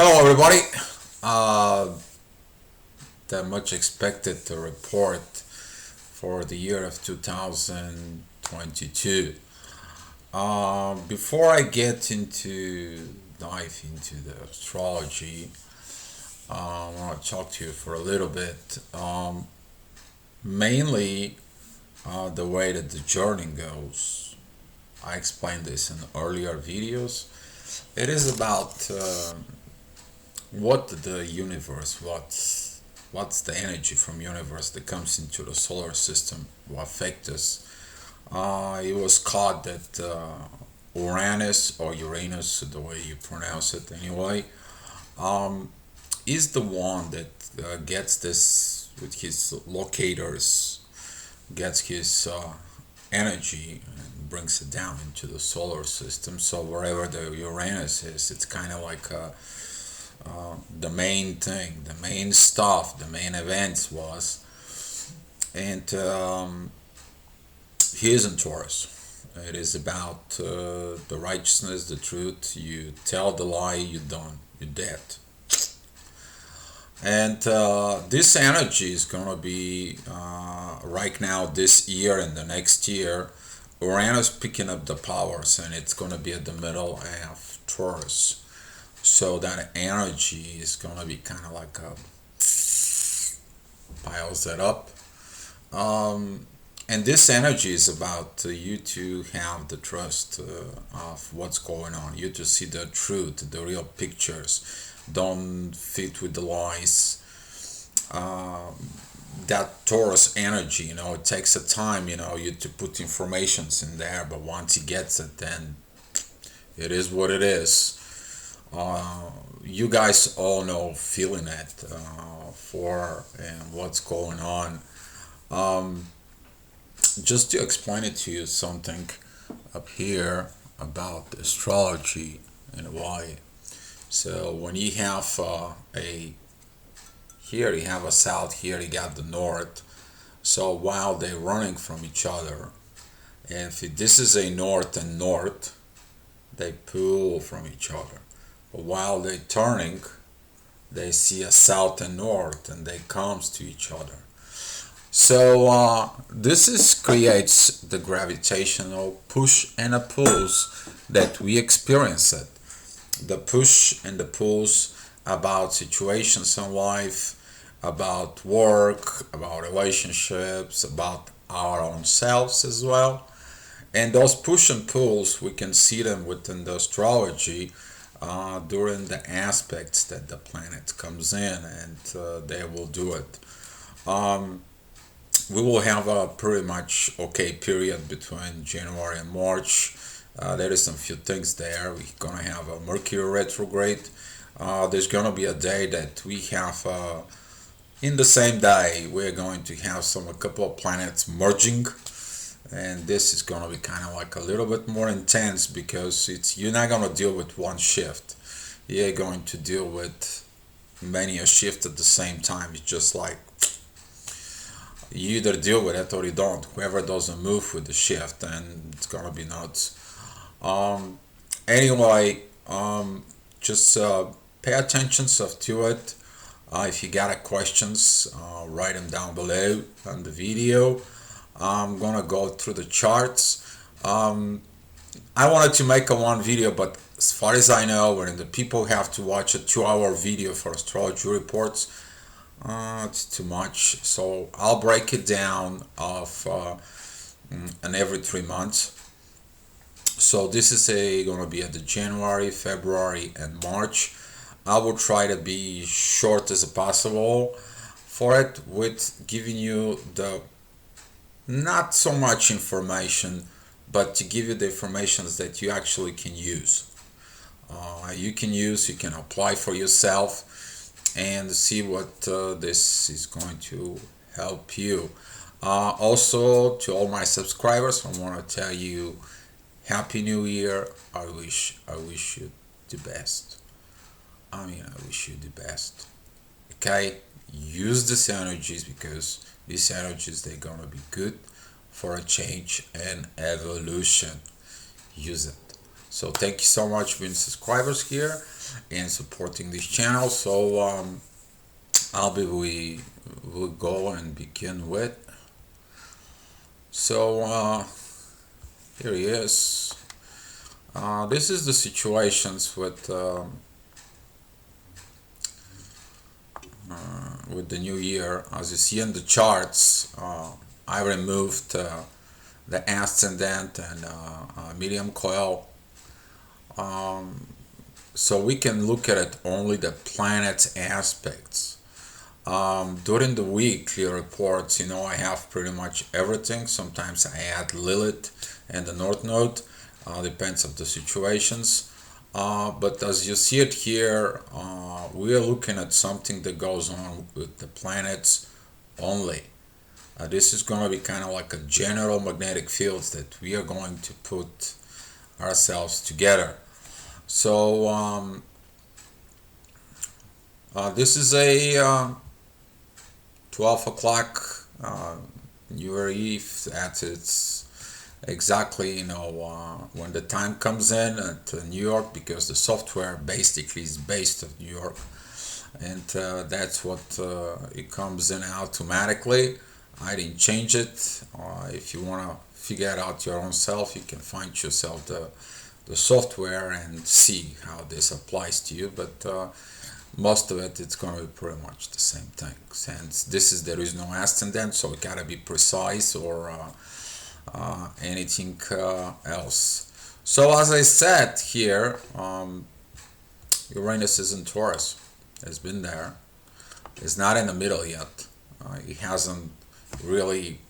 Hello, everybody. Uh, the much expected report for the year of 2022. Before I get into dive into the astrology, I want to talk to you for a little bit. Mainly, the way that the journey goes. I explained this in earlier videos. It is about what the universe, what's the energy from universe that comes into the solar system will affect us. It was called that Uranus or Uranus, the way you pronounce it anyway, um, is the one that gets this with his locators, gets his energy and brings it down into the solar system. So wherever the Uranus is, it's kind of like the main thing, the main stuff, the main events was. And he is in Taurus. It is about the righteousness, the truth. You tell the lie, you done, you're dead. And this energy is going to be right now, this year and the next year. Uranus picking up the powers, and it's going to be at the middle of Taurus. So that energy is going to be kind of like piles that up. And this energy is about you to have the trust of what's going on, you to see the truth, the real pictures. Don't fit with the lies. That Taurus energy, it takes a time, you to put informations in there, but once he gets it, then it is what it is. You guys all know feeling it for and what's going on. Um, just to explain it to you something up here about astrology and why. So when you have a here you have a south, here you got the north. So while they're running from each other, if this is a north and north, they pull from each other. But while they're turning, they see a south and north, and they comes to each other. So this is creates the gravitational push and a pulls that we experience it. The push and the pulls about situations in life, about work, about relationships, about our own selves as well. And those push and pulls, we can see them within the astrology during the aspects that the planet comes in, and they will do it. Um, we will have a pretty much okay period between January and March. There is some few things there. We're gonna have a Mercury Retrograde. There's gonna be a day that we have in the same day we're going to have a couple of planets merging, and this is gonna be kind of like a little bit more intense because it's you're not gonna deal with one shift. You're going to deal with many a shift at the same time. It's just like you either deal with it or you don't. Whoever doesn't move with the shift, then it's gonna be nuts. Um, anyway, just pay attention stuff to it. If you got a questions, write them down below on the video. I'm gonna go through the charts. Um, I wanted to make a one video, but as far as I know, when the people have to watch a 2 hour video for astrology reports, it's too much. So I'll break it down of and every 3 months. So this is gonna be at the January, February, and March. I will try to be short as possible for it, with giving you the not so much information, but to give you the information that you actually can use. You can apply for yourself and see what this is going to help you. Also, to all my subscribers, I want to tell you Happy New Year. I wish you the best. I wish you the best. Okay, use these energies because these energies they're gonna be good for a change and evolution. Use it. So thank you so much for being subscribers here and supporting this channel. So we will go and begin with. So here he is. This is the situations with the new year. As you see in the charts, I removed the ascendant and medium coil, so we can look at it only the planets aspects. During the weekly reports, I have pretty much everything. Sometimes I add Lilith and the North Node, depends on the situations. But as you see it here, we are looking at something that goes on with the planets only. This is going to be kind of like a general magnetic fields that we are going to put ourselves together. So this is a 12 o'clock New Year Eve. That's it's exactly when the time comes in at New York, because the software basically is based on New York, and that's what it comes in automatically. I didn't change it. If you want to figure it out your own self, you can find yourself the software and see how this applies to you, but most of it's going to be pretty much the same thing. Since there is no ascendant, so it gotta be precise or anything else. So as I said here, Uranus is in Taurus. It's been there. It's not in the middle yet. It hasn't really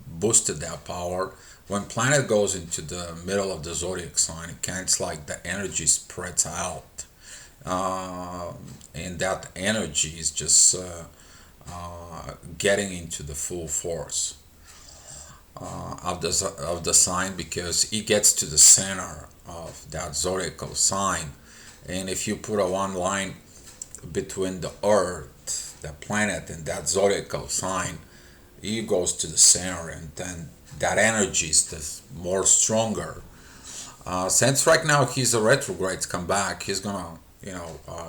boosted that power. When planet goes into the middle of the zodiac sign, it's like the energy spreads out, and that energy is just getting into the full force of the sign, because it gets to the center of that zodiacal sign. And if you put a one line between the Earth, the planet, and that zodiacal sign, it goes to the center, and then that energy is the more stronger. Since right now he's a retrograde, come back, he's gonna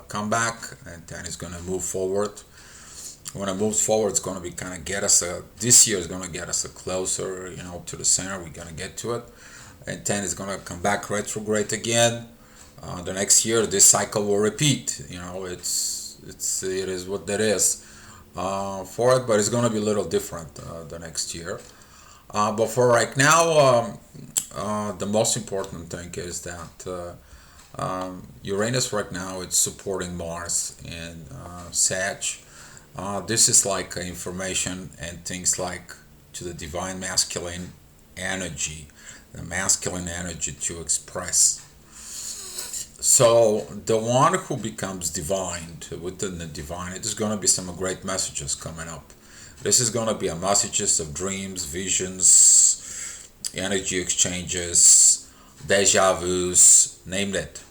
come back, and then he's gonna move forward. When it moves forward, it's gonna be kind of get us this year is gonna get us closer, to the center. We're gonna get to it, and then it's gonna come back retrograde again. The next year, this cycle will repeat. It is what that is for it, but it's gonna be a little different the next year. But for right now, the most important thing is that Uranus right now it's supporting Mars in Sag. This is like information and things like to the divine masculine energy, the masculine energy to express. So the one who becomes divine, within the divine, it is going to be some great messages coming up. This is going to be a messages of dreams, visions, energy exchanges, deja vus, name it.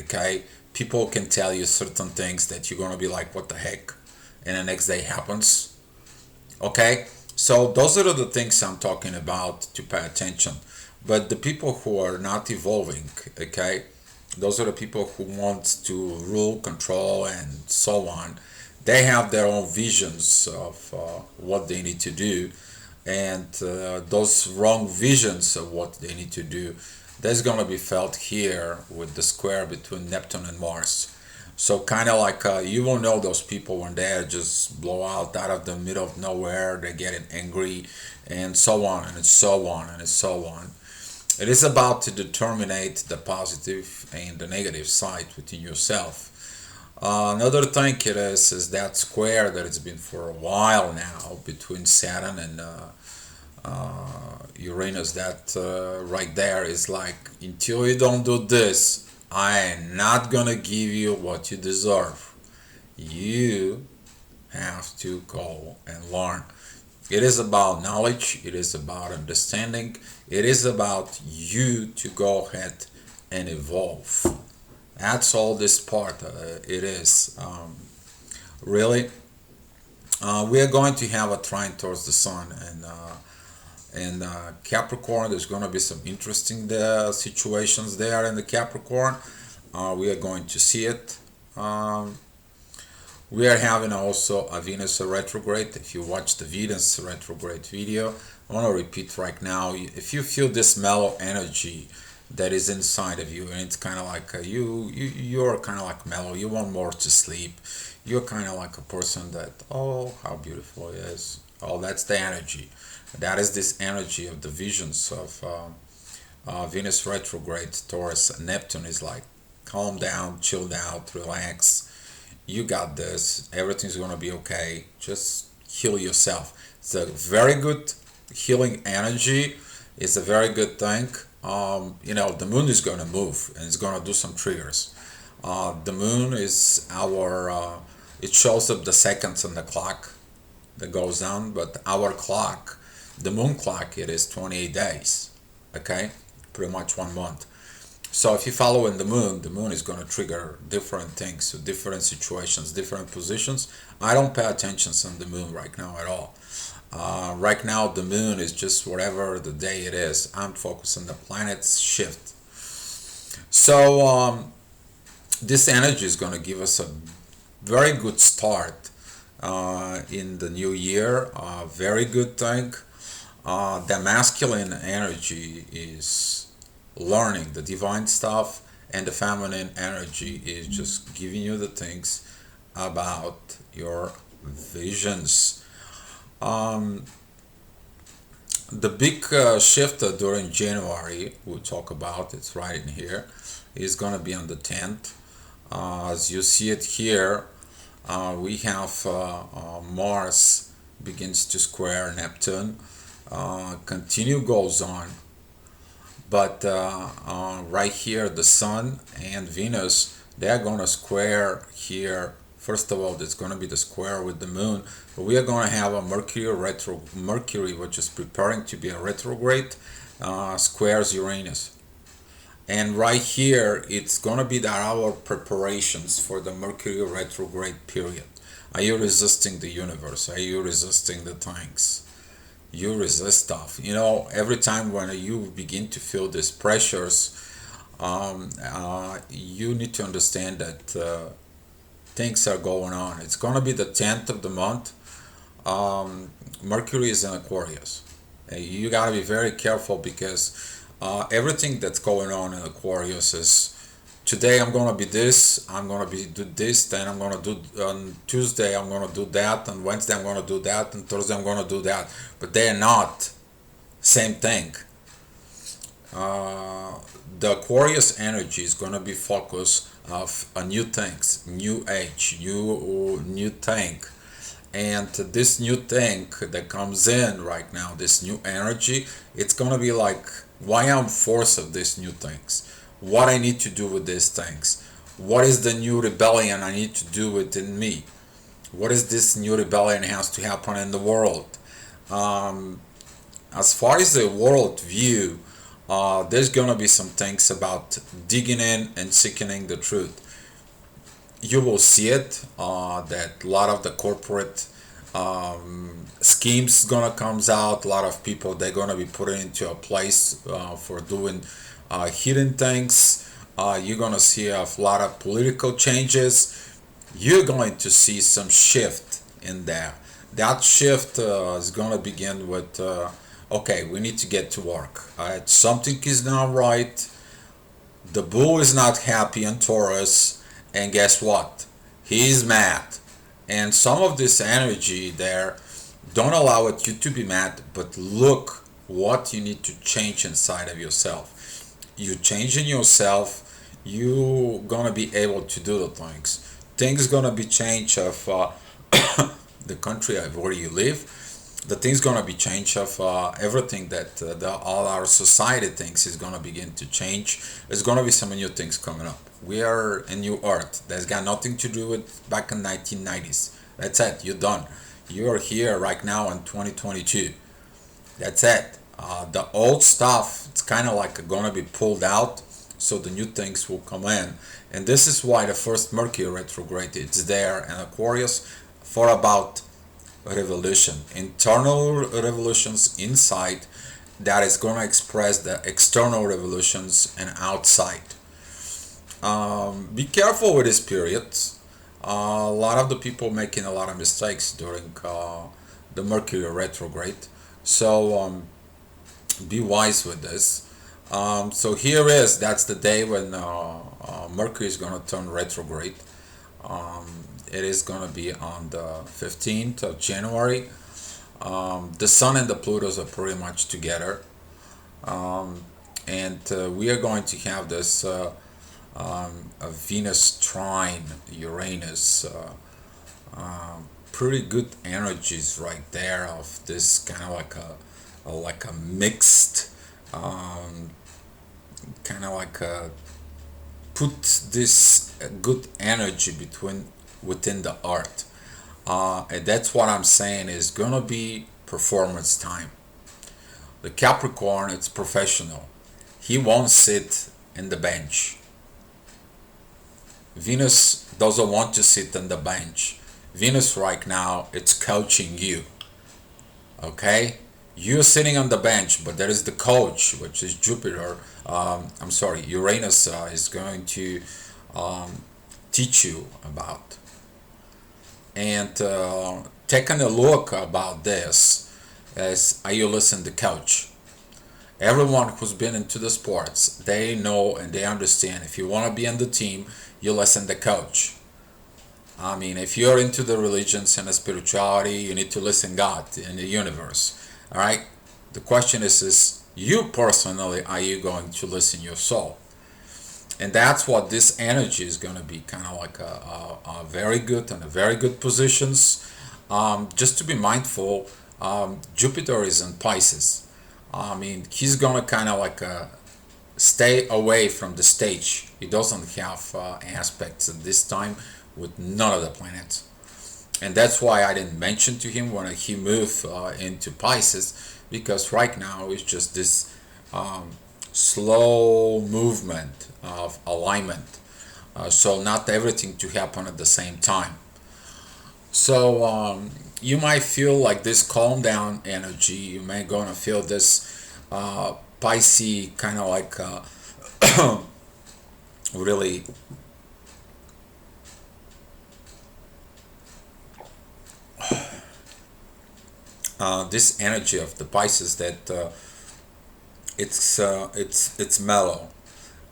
Okay, people can tell you certain things that you're going to be like, what the heck, and the next day happens. Okay, so those are the things I'm talking about to pay attention. But the people who are not evolving, okay, those are the people who want to rule, control, and so on. They have their own visions of what they need to do, and those wrong visions of what they need to do, that's going to be felt here with the square between Neptune and Mars. So kind of like you will know those people when they just blow out of the middle of nowhere, they're getting angry, and so on and so on and so on. It is about to determine the positive and the negative side within yourself. Another thing it is that square that it's been for a while now between Saturn and Uranus. That right there is like, until you don't do this, I am not gonna give you what you deserve. You have to go and learn. It is about knowledge. It is about understanding. It is about you to go ahead and evolve. That's all this part it is. Really, we are going to have a trine towards the sun, and And Capricorn, there's going to be some interesting situations there in the Capricorn. We are going to see it. Um, we are having also a Venus retrograde. If you watch the Venus retrograde video, I want to repeat right now. If you feel this mellow energy that is inside of you, and it's kind of like you're kind of like mellow. You want more to sleep. You're kind of like a person that, oh, how beautiful it is. Oh, that's the energy. That is this energy of the visions of Venus retrograde. Taurus, Neptune is like, calm down, chill out, relax. You got this. Everything's gonna be okay. Just heal yourself. It's a very good healing energy. It's a very good thing. The moon is gonna move and it's gonna do some triggers. The moon is our. It shows up the seconds on the clock that goes down, but our clock, the moon clock, it is 28 days. Okay, pretty much 1 month. So if you follow in the moon is going to trigger different things, so different situations, different positions. I don't pay attention on the moon right now at all. Right now, the moon is just whatever the day it is. I'm focused on the planets shift. So this energy is going to give us a very good start in the new year. Very good thing. The masculine energy is learning the divine stuff, and the feminine energy is just giving you the things about your visions. Um, the big shift during January, we'll talk about, it's right in here, is going to be on the 10th. As you see it here, we have Mars begins to square Neptune. Continue goes on, but right here the Sun and Venus, they're going to square here. First of all, there's going to be the square with the Moon, but we are going to have a Mercury, which is preparing to be a retrograde, squares Uranus. And right here, it's going to be our preparations for the Mercury retrograde period. Are you resisting the universe? Are you resisting the things? You resist stuff. Every time when you begin to feel these pressures, you need to understand that things are going on. It's going to be the 10th of the month. Mercury is in Aquarius. You got to be very careful because everything that's going on in Aquarius is today I'm gonna be this, I'm gonna be do this, then I'm gonna do on Tuesday I'm gonna do that, on Wednesday I'm gonna do that, and Thursday I'm gonna do that. But they are not same thing. The Aquarius energy is gonna be focused of new things, new age, new thing. And this new thing that comes in right now, this new energy, it's gonna be like why I'm forced of these new things, what I need to do with these things, what is the new rebellion I need to do within me, what is this new rebellion has to happen in the world. Um, as far as the world view, there's gonna be some things about digging in and seeking the truth. You will see it that a lot of the corporate schemes gonna comes out. A lot of people they're gonna be put into a place for doing hidden things. You're gonna see a lot of political changes. You're going to see some shift in there. That shift is gonna begin with okay, we need to get to work. Something is not right. The bull is not happy in Taurus, and guess what? He's mad. And some of this energy there, don't allow it you to be mad, but look what you need to change inside of yourself. You changing yourself, you gonna be able to do the things. Things gonna be changed of the country of where you live. The things gonna be changed of everything that all our society thinks is gonna begin to change. There's gonna be some new things coming up. We are a new earth. That's got nothing to do with back in 1990s. That's it. You're done. You're here right now in 2022. That's it. The old stuff, it's kind of like gonna be pulled out, so the new things will come in. And this is why the first Mercury retrograde it's there in Aquarius for about revolution, internal revolutions inside that is going to express the external revolutions and outside. Be careful with this period. A lot of the people making a lot of mistakes during the Mercury retrograde. So be wise with this. So here is that's the day when Mercury is going to turn retrograde. Um, it is going to be on the 15th of January. The Sun and the Plutos are pretty much together, um, and we are going to have this a Venus trine Uranus. Pretty good energies right there of this kind of like a mixed um, kind of like a put this good energy between within the art, and that's what I'm saying is gonna be performance time. The Capricorn, it's professional. He won't sit in the bench. Venus doesn't want to sit on the bench. Venus right now, it's coaching you. Okay, you're sitting on the bench, but there is the coach, which is Jupiter. I'm sorry, Uranus is going to um, teach you about. And taking a look about this is how you listen to coach. Everyone who's been into the sports, they know and they understand. If you want to be on the team, you listen to coach. I mean, if you're into the religions and the spirituality, you need to listen God in the universe. All right. The question is you personally, are you going to listen your soul? And that's what this energy is going to be kind of like a very good and a very good positions. Just to be mindful, Jupiter is in Pisces. I mean, he's going to kind of like stay away from the stage. He doesn't have aspects at this time with none of the planets. And that's why I didn't mention to him when he moved into Pisces, because right now it's just this slow movement of alignment. So not everything to happen at the same time. So you might feel like this calm down energy. You may gonna feel this Pisces kind of like really this energy of the Pisces that it's mellow,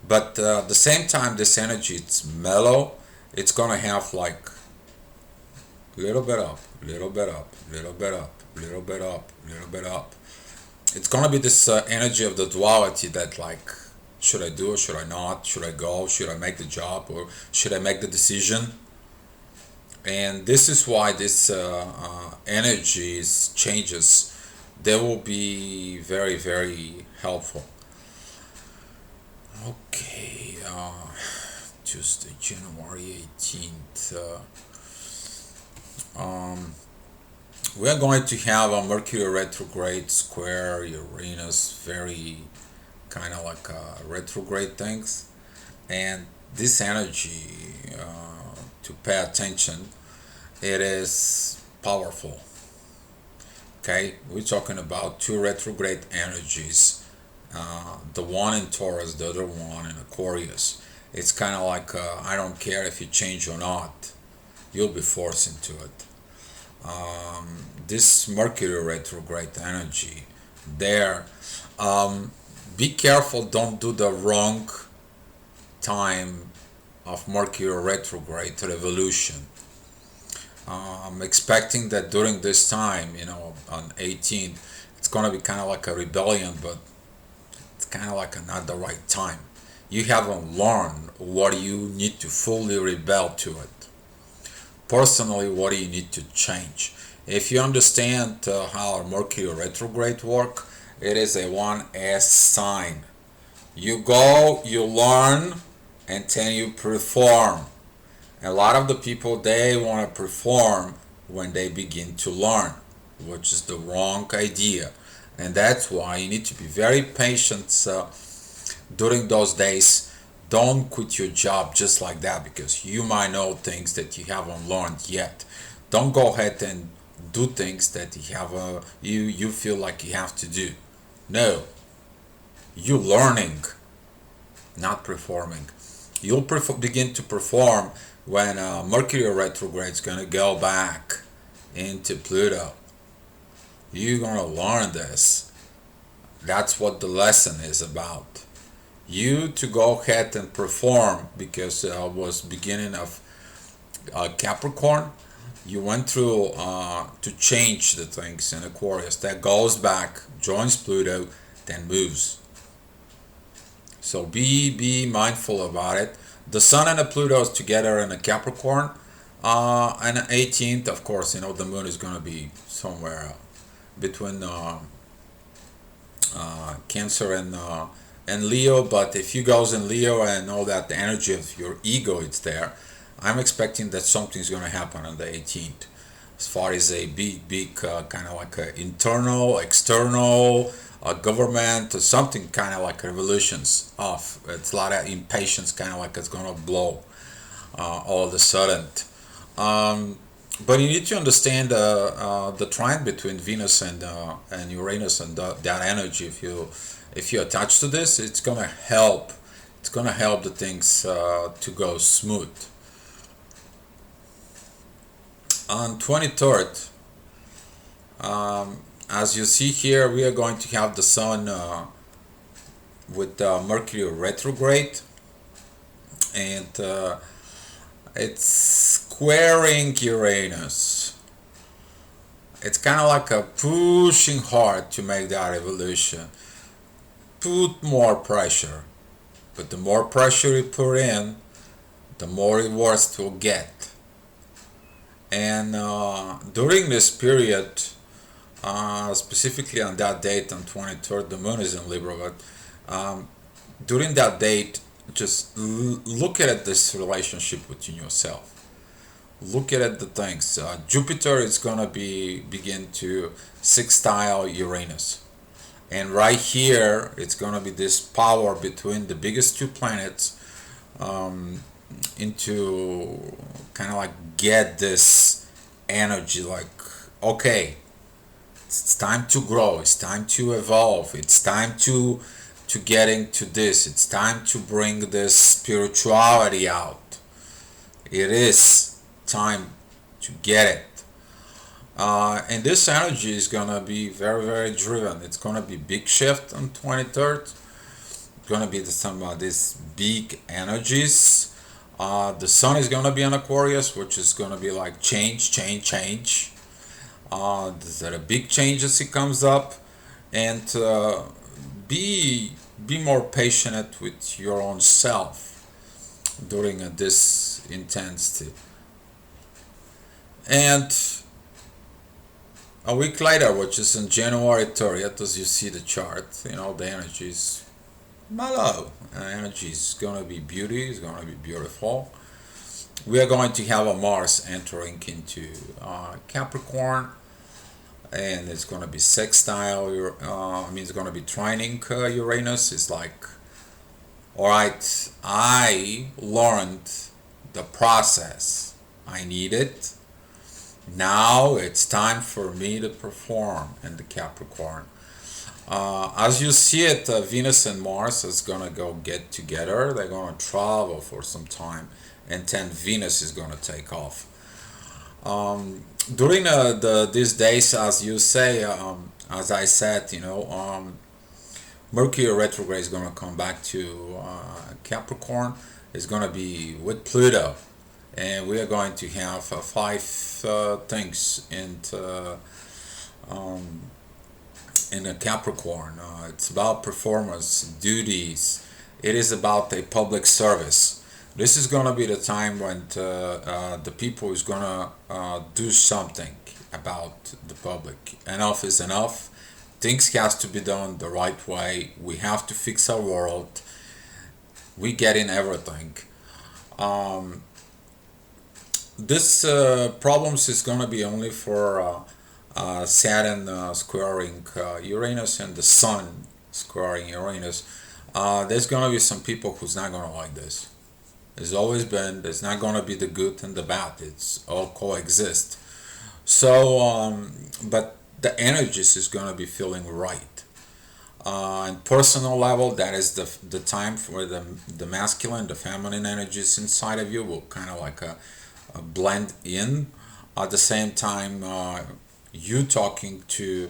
but at the same time this energy it's mellow. It's gonna have like little bit up, little bit up, little bit up, little bit up, little bit up. It's gonna be this energy of the duality that like should I do or should I not? Should I go? Should I make the job or should I make the decision? And this is why this energies changes. They will be very very helpful. Okay, Tuesday, January 18th. We are going to have a Mercury retrograde square Uranus, very kind of like retrograde things, and this energy to pay attention. It is powerful. Okay, we're talking about two retrograde energies. The one in Taurus, the other one in Aquarius. It's kind of like I don't care if you change or not, you'll be forced into it. This Mercury retrograde energy, there, um, be careful, don't do the wrong time of Mercury retrograde revolution. I'm expecting that during this time, on 18th, it's gonna be kind of like a rebellion, but it's kind of like not the right time. You haven't learned what you need to fully rebel to it. Personally, what do you need to change? If you understand how Mercury retrograde work, it is a 1S sign. You go, you learn, and then you perform. A lot of the people, they want to perform when they begin to learn, which is the wrong idea. And that's why you need to be very patient during those days. Don't quit your job just like that because you might know things that you haven't learned yet. Don't go ahead and do things that you feel like you have to do. No, you learning, not performing. You'll begin to perform when Mercury retrograde is gonna go back into Pluto. You're gonna learn this. That's what the lesson is about. You to go ahead and perform because was beginning of Capricorn. You went through to change the things in Aquarius. That goes back, joins Pluto, then moves. So be mindful about it. The Sun and the Pluto is together in a Capricorn. And the 18th, of course, the Moon is going to be somewhere between Cancer and Leo. But if you goes in Leo and know that the energy of your ego is there, I'm expecting that something's going to happen on the 18th. As far as a big kind of like a internal, external, government, or something kind of like revolutions off. It's a lot of impatience, kind of like it's going to blow all of a sudden. But you need to understand the trend between Venus and Uranus and that energy. If you attach to this, it's gonna help. It's gonna help the things to go smooth. On 23rd, as you see here, we are going to have the Sun with Mercury retrograde, and it's squaring Uranus. It's kind of like a pushing hard to make that evolution. Put more pressure, but the more pressure you put in, the more rewards you'll get. And during this period, specifically on that date on 23rd, the Moon is in Libra, but during that date, just look at this relationship within yourself. Look at the things. Jupiter is gonna begin to sextile Uranus, and right here it's gonna be this power between the biggest two planets into kind of like get this energy. Like, okay, it's time to grow. It's time to evolve. It's time to getting to this. It's time to bring this spirituality out. It is time to get it. And this energy is gonna be very, very driven. It's gonna be big shift on 23rd. It's gonna be some of these big energies. The Sun is gonna be in Aquarius, which is gonna be like change. There are big changes it comes up, and be more patient with your own self during this intensity. And a week later, which is in January 30th, as you see the chart, the energy is mellow. Energy is going to be beauty, it's going to be beautiful. We are going to have a Mars entering into Capricorn, and it's going to be sextile. It's going to be trining Uranus. It's like, all right, I learned the process. I need it. Now it's time for me to perform in the Capricorn. As you see it, Venus and Mars is gonna go get together. They're gonna travel for some time, and then Venus is gonna take off. During these days, as you say, as I said, Mercury retrograde is gonna come back to Capricorn. It's gonna be with Pluto, and we are going to have five things in a Capricorn. It's about performance, duties. It is about a public service. This is gonna be the time when the people is gonna do something about the public. Enough is enough. Things has to be done the right way. We have to fix our world. We get in everything. This problems is gonna be only for Saturn squaring Uranus and the Sun squaring Uranus. There's gonna be some people who's not gonna like this. There's always been. There's not gonna be the good and the bad. It's all coexist. But the energies is gonna be feeling right. On personal level, that is the time for the masculine, the feminine energies inside of you will kind of like a blend in. At the same time, you talking to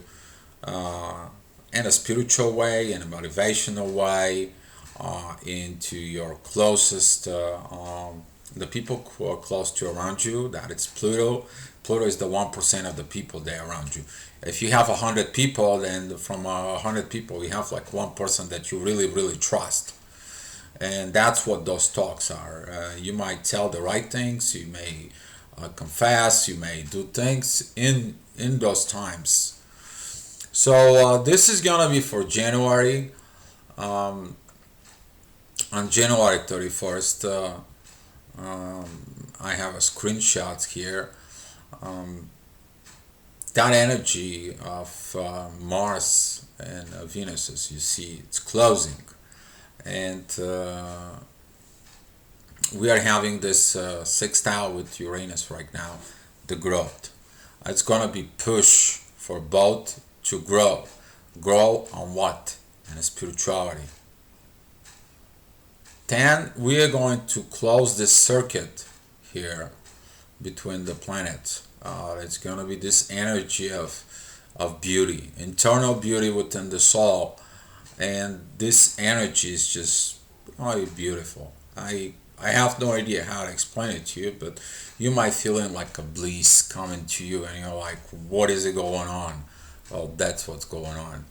in a spiritual way, in a motivational way, into your closest, the people who are close to around you. That it's Pluto. Pluto is the 1% of the people there around you. If you have 100 people, then from 100 people, you have like one person that you really, really trust, and that's what those talks are. You might tell the right things. You may confess. You may do things in those times. So this is gonna be for January. Um, on January 31st, I have a screenshot here. Um, that energy of Mars and Venus, as you see, it's closing, and we are having this sextile with Uranus right now, the growth. It's gonna be push for both to grow. Grow on what? And spirituality. Then we are going to close this circuit here between the planets. It's going to be this energy of beauty, internal beauty within the soul, and this energy is just beautiful. I have no idea how to explain it to you, but you might feel in like a bliss coming to you, and you're like, "What is it going on?" Well, that's what's going on.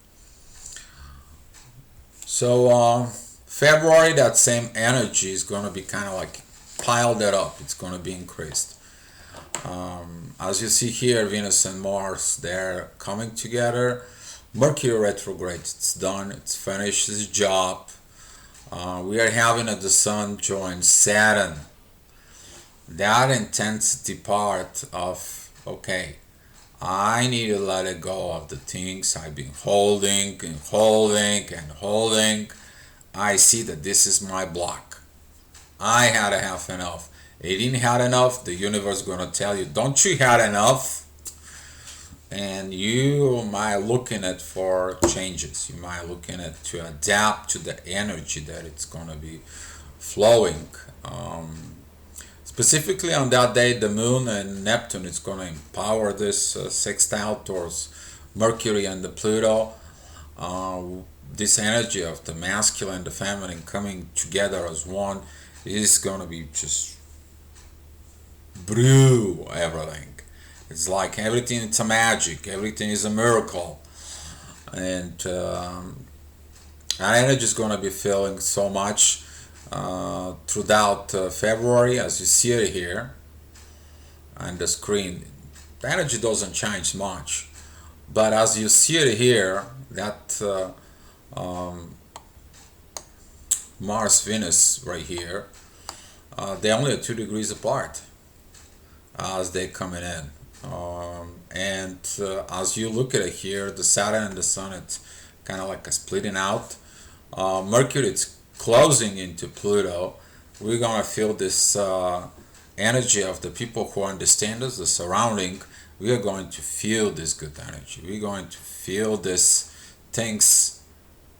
So February, that same energy is going to be kind of like piled it up. It's going to be increased. As you see here, Venus and Mars, they're coming together. Mercury Retrograde, it's done. It's finished its job. We are having the Sun join Saturn. That intensity part of, okay, I need to let it go of the things I've been holding and holding and holding. I see that this is my block. I had to have enough. It didn't have enough. The universe is going to tell you, don't you had enough? And you might looking at for changes. You might looking at to adapt to the energy that it's going to be flowing. Specifically on that day, the moon and Neptune is going to empower this sextile towards Mercury and the Pluto. Uh, this energy of the masculine and the feminine coming together as one is going to be just brew everything. It's like everything, it's a magic, everything is a miracle. And that energy is going to be feeling so much throughout February, as you see it here on the screen. The energy doesn't change much, but as you see it here, that um, Mars Venus right here, they're only 2 degrees apart as they coming in. And as you look at it here, the Saturn and the Sun, it's kind of like a splitting out. Mercury, it's closing into Pluto. We're gonna feel this energy of the people who understand us, the surrounding. We are going to feel this good energy. We're going to feel this things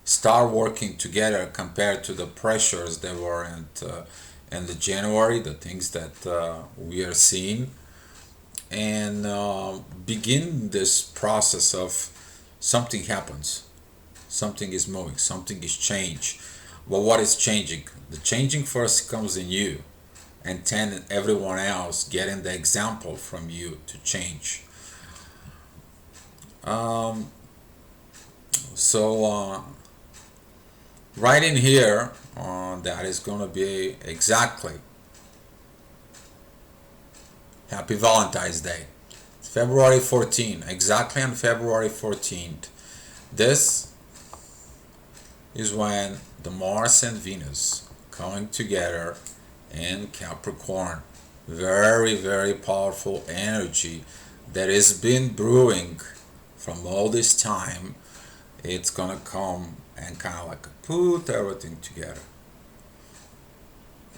start working together compared to the pressures that were in the January, the things that we are seeing, and begin this process of something happens, something is moving, something is changed. But what is changing? The changing first comes in you, and then everyone else getting the example from you to change. Um, so right in here, that is going to be exactly Happy Valentine's Day. February 14th, exactly on February 14th. This is when the Mars and Venus coming together in Capricorn. Very, very powerful energy that has been brewing from all this time. It's gonna come and kind of like put everything together.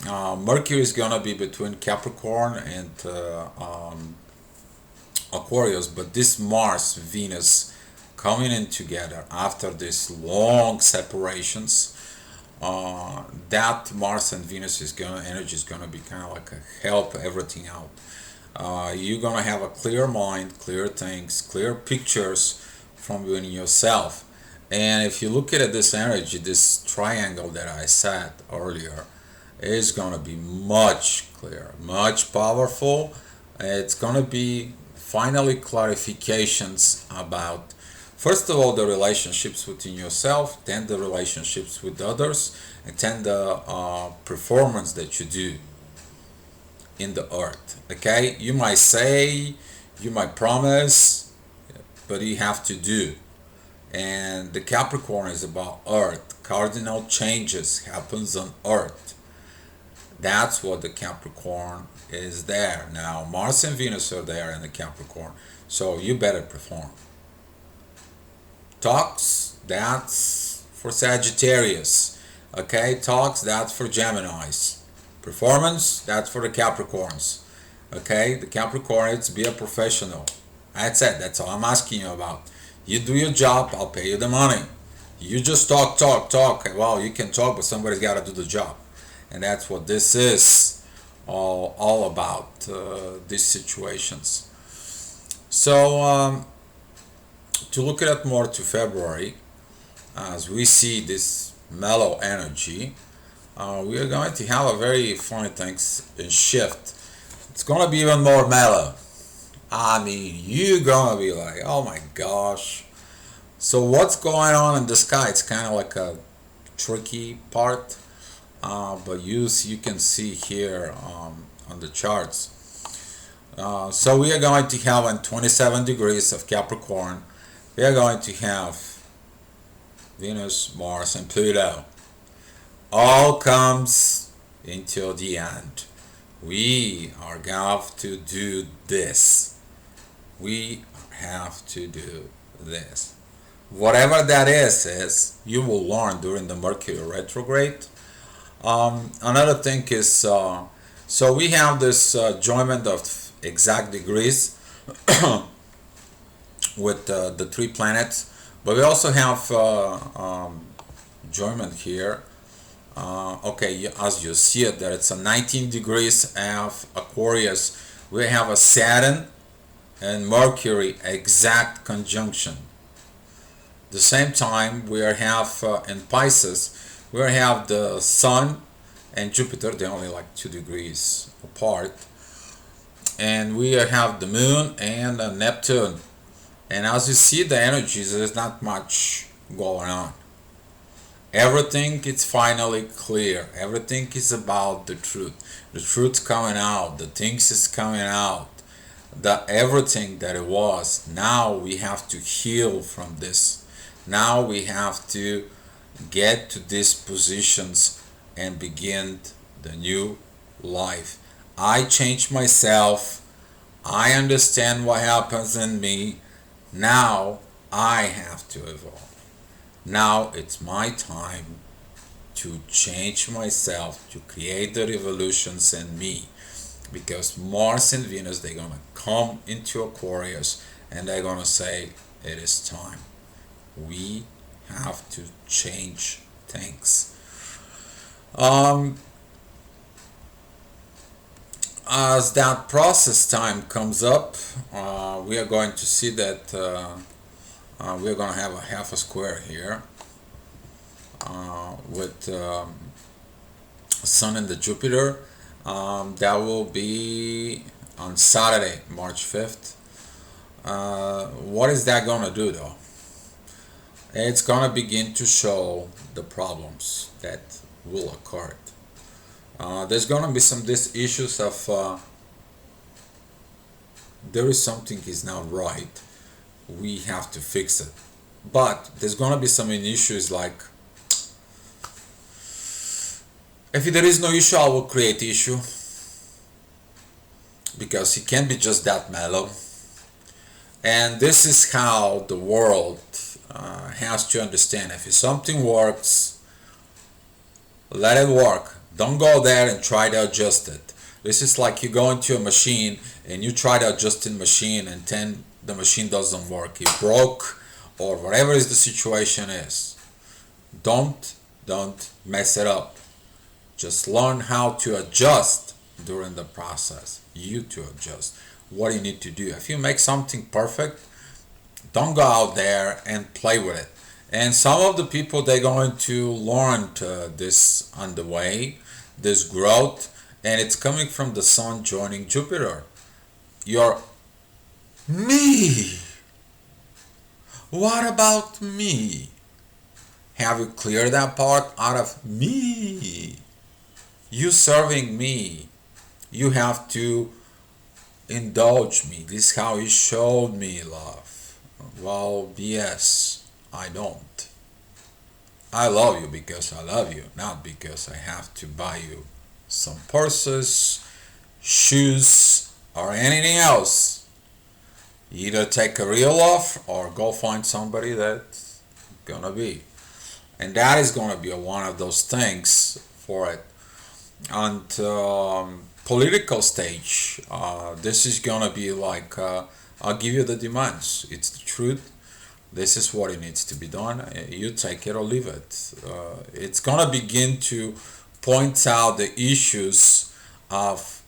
Mercury is gonna be between Capricorn and Aquarius, but this Mars Venus coming in together after these long separations, that Mars and Venus is gonna energy is gonna be kind of like a help everything out. You're gonna have a clear mind, clear things, clear pictures from within yourself. And if you look at this energy, this triangle that I said earlier, is gonna be much clearer, much powerful. It's gonna be finally clarifications about, first of all, the relationships within yourself, then the relationships with others, and then the performance that you do in the earth. Okay, you might say, you might promise, but you have to do. And the Capricorn is about earth. Cardinal changes happens on earth. That's what the Capricorn is there. Now Mars and Venus are there in the Capricorn, so you better perform. Talks, that's for Sagittarius. Okay, talks, that's for Geminis. Performance, that's for the Capricorns. Okay, the Capricorn, it's be a professional. That's it, that's all I'm asking you about. You do your job, I'll pay you the money. You just talk, talk, talk. Well, you can talk, but somebody's got to do the job. And that's what this is all about, these situations. So, to look at it more to February, as we see this mellow energy, we are going to have a very funny things shift. It's going to be even more mellow. I mean, you're going to be like, oh my gosh. So what's going on in the sky? It's kind of like a tricky part, but you can see here on the charts. So we are going to have in 27 degrees of Capricorn, we are going to have Venus, Mars, and Pluto. All comes into the end. We are going to do this. We have to do this. Whatever that is you will learn during the Mercury Retrograde. Another thing is, so we have this joinment of exact degrees with the three planets, but we also have joinment here. Okay, as you see it, that it's a 19 degrees of Aquarius. We have a Saturn and Mercury exact conjunction. The same time we have in Pisces, we have the Sun and Jupiter. They're only like 2 degrees apart, and we have the Moon and Neptune. And as you see the energies, there's not much going on. Everything is finally clear. Everything is about the truth. The truth's coming out. The things is coming out. The everything that it was. Now we have to heal from this. Now we have to get to these positions and begin the new life. I change myself. I understand what happens in me. Now I have to evolve. Now it's my time to change myself, to create the revolutions in me. Because Mars and Venus, they're going to come into Aquarius and they're going to say, it is time. We have to change things. As that process time comes up, we are going to see that we're going to have a half a square here with Sun and the Jupiter. That will be on Saturday, March 5th. What is that going to do though? It's going to begin to show the problems that will occur. There's going to be some these issues of there is something is not right. We have to fix it. But there's going to be some issues like, if there is no issue, I will create issue, because it can't be just that mellow. And this is how the world has to understand. If something works, let it work. Don't go there and try to adjust it. This is like you go into a machine and you try to adjust the machine, and then the machine doesn't work. It broke, or whatever is the situation is. Don't mess it up. Just learn how to adjust during the process. You to adjust what you need to do. If you make something perfect, don't go out there and play with it. And some of the people, they're going to learn this on the way, this growth, and it's coming from the sun joining Jupiter. You're me. What about me? Have you cleared that part out of me? You serving me. You have to indulge me. This is how you showed me love. Well, yes, I don't. I love you because I love you, not because I have to buy you some purses, shoes, or anything else. Either take a real love or go find somebody that's gonna be. And that is gonna be one of those things for it. On political stage, this is gonna be like, I'll give you the demands. It's the truth. This is what it needs to be done. You take it or leave it. It's gonna begin to point out the issues of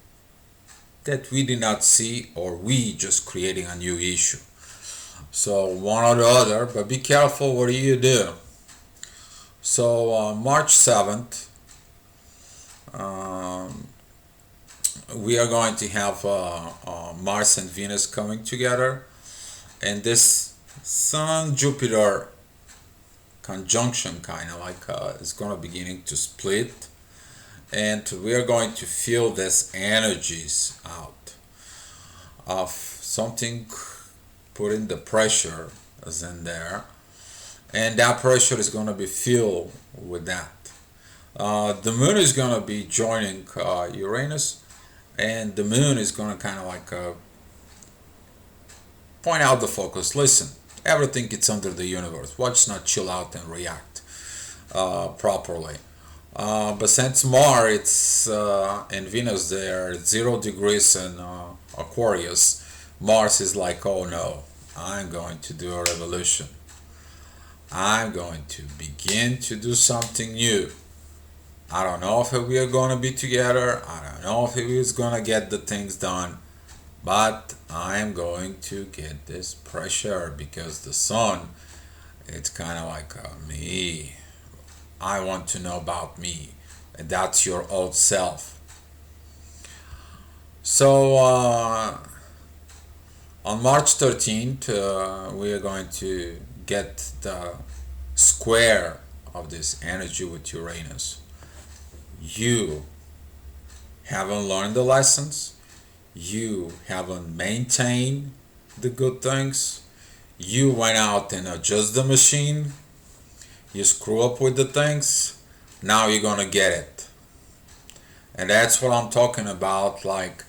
that we did not see, or we just creating a new issue. So one or the other, but be careful what you do. So March 7th, we are going to have Mars and Venus coming together, and this Sun Jupiter conjunction kind of like is going to beginning to split, and we are going to feel this energies out of something, putting the pressure is in there, and that pressure is going to be filled with that. The moon is going to be joining Uranus, and the moon is going to kind of like point out the focus. Listen, everything is under the universe. Watch not chill out and react properly. But since Mars it's and Venus there 0 degrees in Aquarius, Mars is like, oh no, I'm going to do a revolution. I'm going to begin to do something new. I don't know if we are going to be together. I don't know if he is going to get the things done. But I'm going to get this pressure because the sun, it's kind of like me. I want to know about me. And that's your old self. So on March 13th, we are going to get the square of this energy with Uranus. You haven't learned the lessons. You haven't maintained the good things. You went out and adjust the machine. You screw up with the things. Now you're gonna get it. And that's what I'm talking about. Like,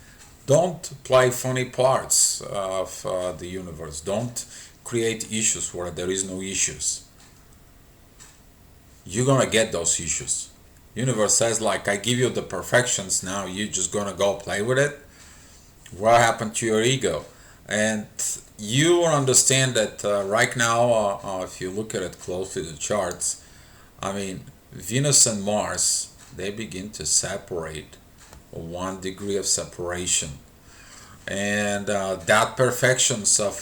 don't play funny parts of the universe. Don't create issues where there is no issues. You're gonna get those issues. Universe says like, I give you the perfections, now you just gonna go play with it. What happened to your ego? And you will understand that right now, if you look at it closely, the charts, I mean, Venus and Mars, they begin to separate, 1 degree of separation. And that perfections of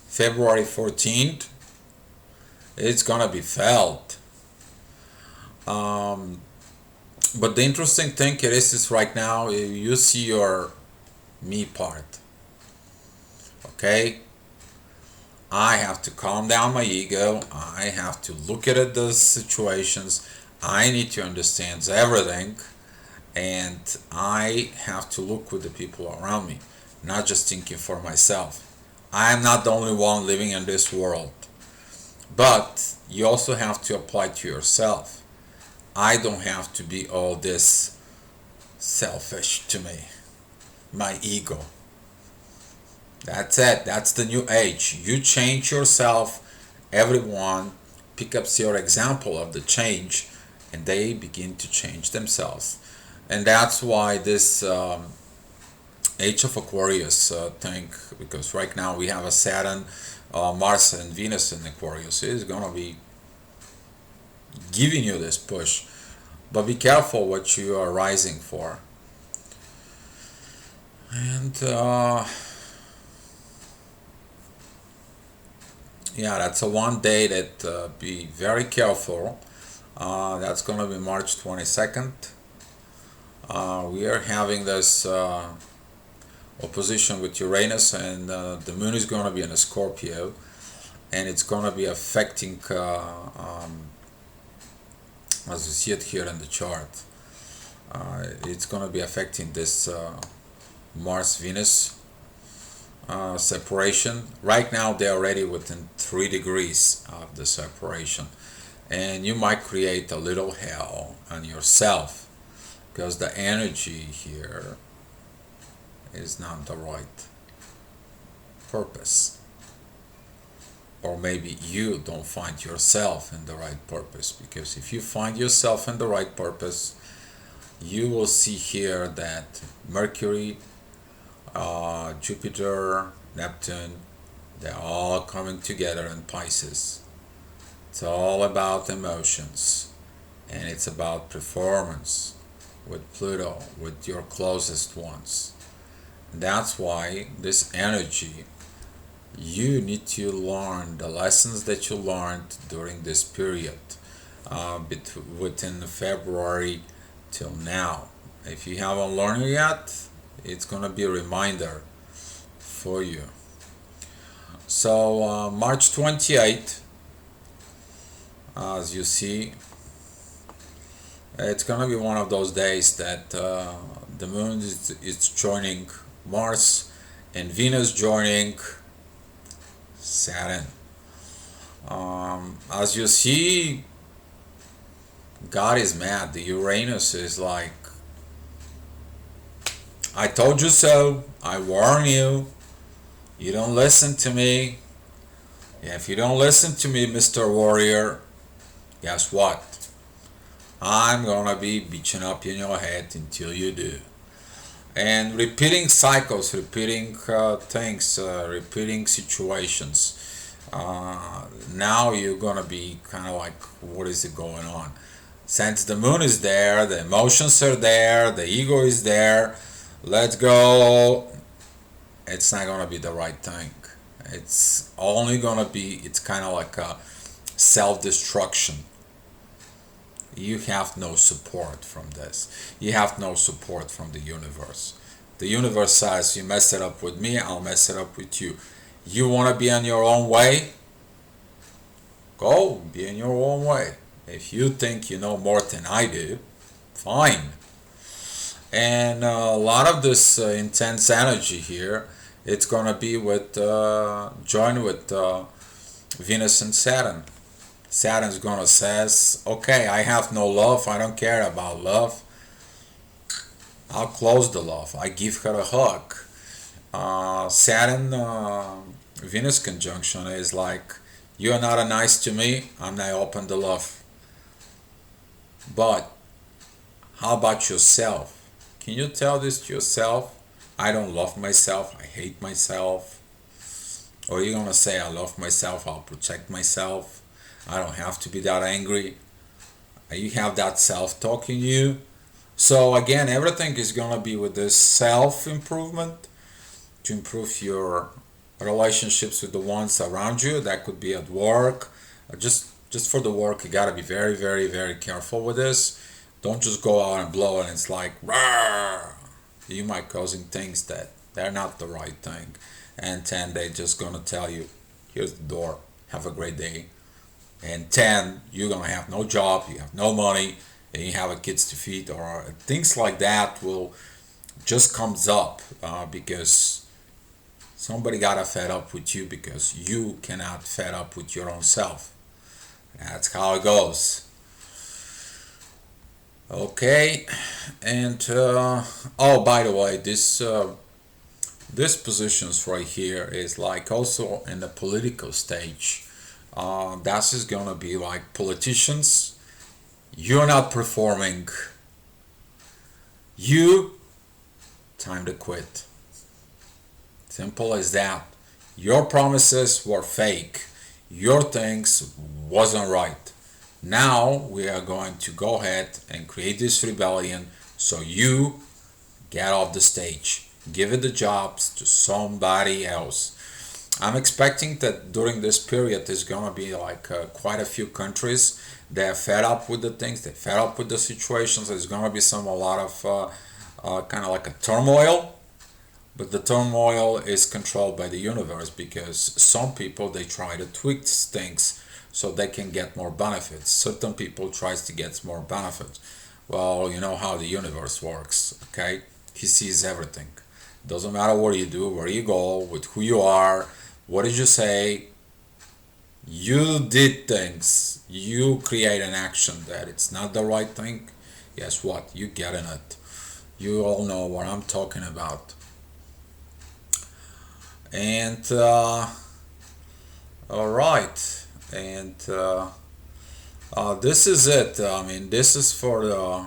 February 14th, it's gonna be felt. But the interesting thing is right now you see your me part. Okay, I have to calm down my ego. I have to look at the situations. I need to understand everything, and I have to look with the people around me, not just thinking for myself. I am not the only one living in this world, but you also have to apply to yourself. I don't have to be all this selfish to me. My ego. That's it. That's the new age. You change yourself. Everyone pick up your example of the change, and they begin to change themselves. And that's why this Age of Aquarius thing, because right now we have a Saturn, Mars, and Venus in Aquarius, is gonna be giving you this push. But be careful what you are rising for. And yeah, that's a one day that be very careful. That's gonna be March 22nd. We are having this opposition with Uranus, and the moon is going to be in a Scorpio, and it's going to be affecting, as you see it here in the chart, it's going to be affecting this Mars Venus separation. Right now, they're already within 3 degrees of the separation, and you might create a little hell on yourself because the energy here is not the right purpose, or maybe you don't find yourself in the right purpose, because if you find yourself in the right purpose, you will see here that Mercury, Jupiter, Neptune, they're all coming together in Pisces. It's all about emotions, and it's about performance with Pluto, with your closest ones. That's why this energy, you need to learn the lessons that you learned during this period, within February till now. If you haven't learned it yet, it's going to be a reminder for you. So March 28th, as you see, it's going to be one of those days that the moon is joining Mars, and Venus joining Saturn. As you see, God is mad. The Uranus is like, I told you so, I warn you, you don't listen to me. If you don't listen to me, Mr. Warrior, guess what? I'm gonna be beating up in your head until you do. And repeating cycles, repeating things, repeating situations. Now you're gonna be kind of like, what is it going on? Since the moon is there, the emotions are there, the ego is there, let's go. It's not gonna be the right thing. It's only gonna be, it's kind of like a self-destruction. You have no support from this. You have no support from the universe. The universe says, you mess it up with me, I'll mess it up with you. You want to be on your own way? Go be in your own way. If you think you know more than I do, fine. And a lot of this intense energy here, it's going to be with join with Venus and Saturn. Saturn's gonna says, okay, I have no love, I don't care about love. I'll close the love. I give her a hug. Saturn Venus conjunction is like, you're not nice to me, I'm not open to love. But how about yourself? Can you tell this to yourself? I don't love myself, I hate myself. Or you're gonna say, I love myself, I'll protect myself, I don't have to be that angry. You have that self-talk in you. So again, everything is gonna be with this self-improvement to improve your relationships with the ones around you. That could be at work. Just for the work, you gotta be very, very, very careful with this. Don't just go out and blow it and it's like, rawr. You might causing things that they're not the right thing. And 10, they're just gonna tell you, here's the door, have a great day. And 10, you're gonna have no job, you have no money, and you have a kids to feed, or things like that will just comes up because somebody got fed up with you because you cannot fed up with your own self. That's how it goes. Okay, and oh, by the way, this positions right here is like also in the political stage. That is gonna be like politicians. You're not performing. You time to quit. Simple as that. Your promises were fake. Your things wasn't right. Now we are going to go ahead and create this rebellion so you get off the stage. Give it the jobs to somebody else. I'm expecting that during this period there's gonna be like quite a few countries that are fed up with the things, they're fed up with the situations. There's gonna be a lot of kind of like a turmoil, but the turmoil is controlled by the universe because some people they try to tweak things so they can get more benefits. Certain people tries to get more benefits. Well, you know how the universe works, okay? He sees everything. Doesn't matter what you do, where you go, with who you are, what did you say? You did things. You create an action that it's not the right thing. Guess what? You get in it. You all know what I'm talking about. And all right. And this is it. I mean, this is for the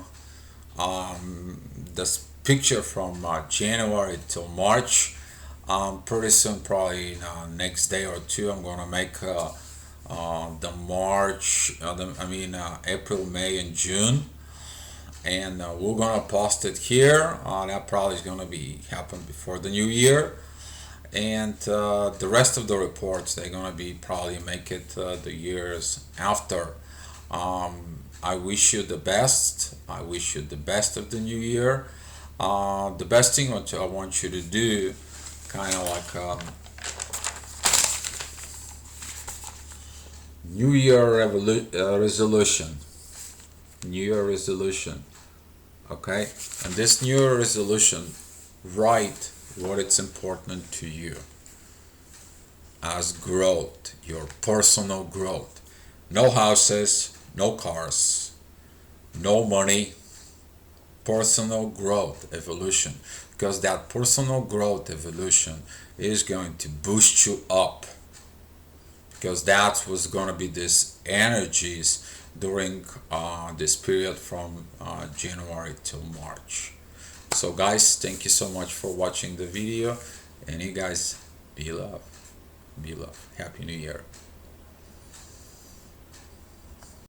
this picture from January till March. Pretty soon, probably next day or two, I'm gonna make the March. April, May, and June, and we're gonna post it here. That probably is gonna be happen before the new year, and the rest of the reports they're gonna be probably make it the years after. I wish you the best. I wish you the best of the new year. The best thing what I want you to do, kind of like New Year resolution. New Year resolution. Okay? And this New Year resolution, write what it's important to you as growth, your personal growth. No houses, no cars, no money, personal growth, evolution. Because that personal growth, evolution is going to boost you up. Because that's what's going to be this energies during this period from January till March. So guys, thank you so much for watching the video, and you guys be love. Be love. Happy New Year.